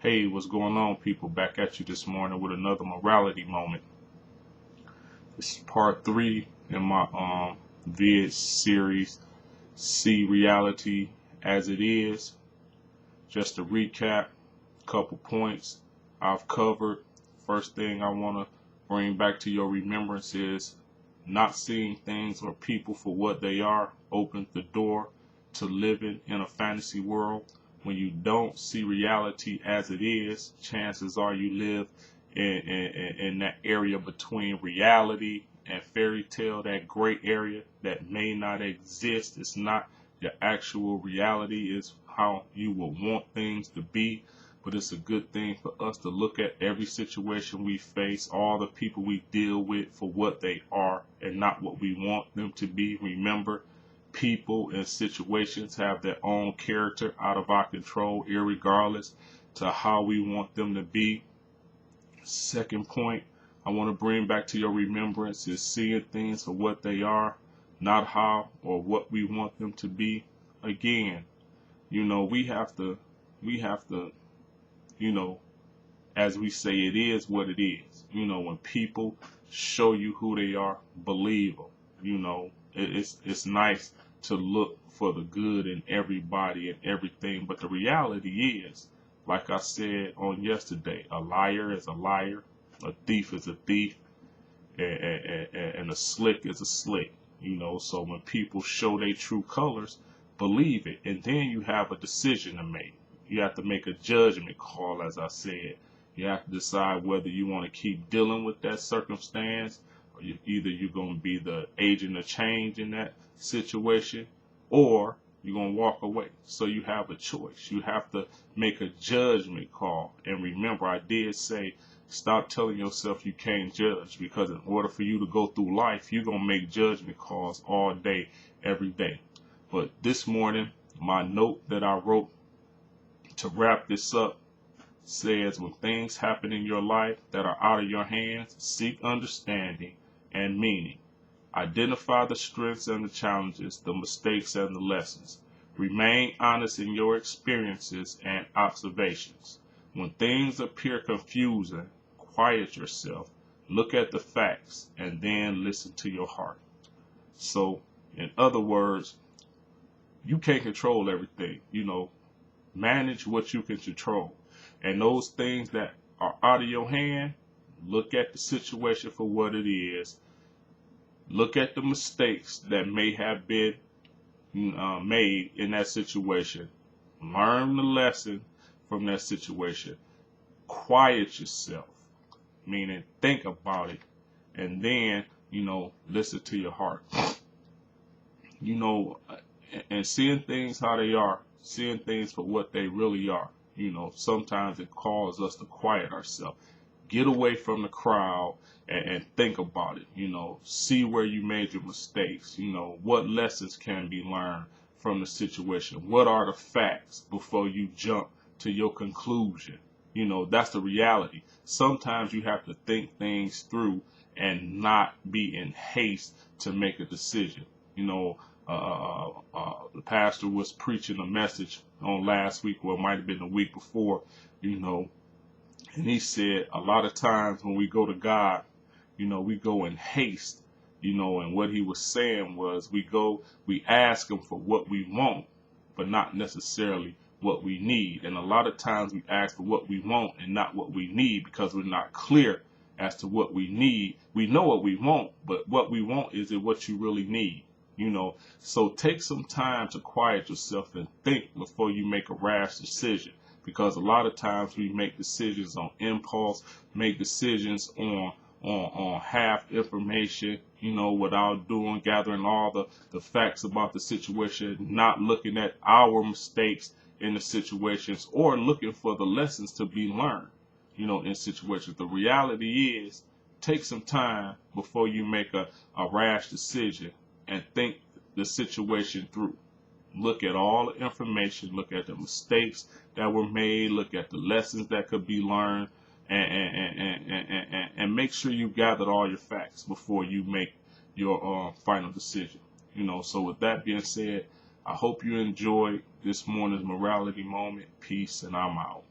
Hey, what's going on, people? Back at you this morning with another morality moment. This is part 3 in my vid series, See Reality as It Is. Just to recap, couple points I've covered. First thing I want to bring back to your remembrance is not seeing things or people for what they are opens the door to living in a fantasy world. When you don't see reality as it is, chances are you live in that area between reality and fairy tale, that gray area that may not exist. It's not the actual reality, is how you would want things to be. But it's a good thing for us to look at every situation we face, all the people we deal with for what they are and not what we want them to be. Remember, people and situations have their own character out of our control, irregardless to how we want them to be. Second point I want to bring back to your remembrance is seeing things for what they are, not how or what we want them to be. Again, we have to, as we say, it is what it is. When people show you who they are, believe them. It's nice to look for the good in everybody and everything, but the reality is, like I said on yesterday, a liar is a liar, a thief is a thief, and a slick is a slick. So when people show their true colors, believe it, and then you have a decision to make. You have to make a judgment call, as I said. You have to decide whether you want to keep dealing with that circumstance, or either you're going to be the agent of change in that situation, or you're going to walk away. So you have a choice. You have to make a judgment call. And remember, I did say, stop telling yourself you can't judge, because in order for you to go through life, you're going to make judgment calls all day, every day. But this morning, my note that I wrote to wrap this up says, when things happen in your life that are out of your hands, seek understanding and meaning. Identify the strengths and the challenges, the mistakes and the lessons. Remain honest in your experiences and observations. When things appear confusing, quiet yourself, look at the facts, and then listen to your heart. So, in other words, you can't control everything. Manage what you can control. And those things that are out of your hand, look at the situation for what it is. Look at the mistakes that may have been made in that situation. Learn the lesson from that situation. Quiet yourself, meaning think about it, and then, listen to your heart. And seeing things how they are, seeing things for what they really are. Sometimes it calls us to quiet ourselves. Get away from the crowd and think about it. See where you made your mistakes. What lessons can be learned from the situation. What are the facts before you jump to your conclusion? That's the reality. Sometimes you have to think things through and not be in haste to make a decision. The pastor was preaching a message on last week, or it might have been the week before, and he said a lot of times when we go to God, we go in haste, and what he was saying was we ask him for what we want, but not necessarily what we need. And a lot of times we ask for what we want and not what we need, because we're not clear as to what we need. We know what we want, but what we want, is it what you really need? So take some time to quiet yourself and think before you make a rash decision, because a lot of times we make decisions on impulse, make decisions on half information, without gathering all the facts about the situation, not looking at our mistakes in the situations, or looking for the lessons to be learned, in situations. The reality is, take some time before you make a rash decision, and think the situation through. Look at all the information, look at the mistakes that were made, look at the lessons that could be learned, and make sure you gathered all your facts before you make your final decision. So with that being said, I hope you enjoyed this morning's morality moment. Peace, and I'm out.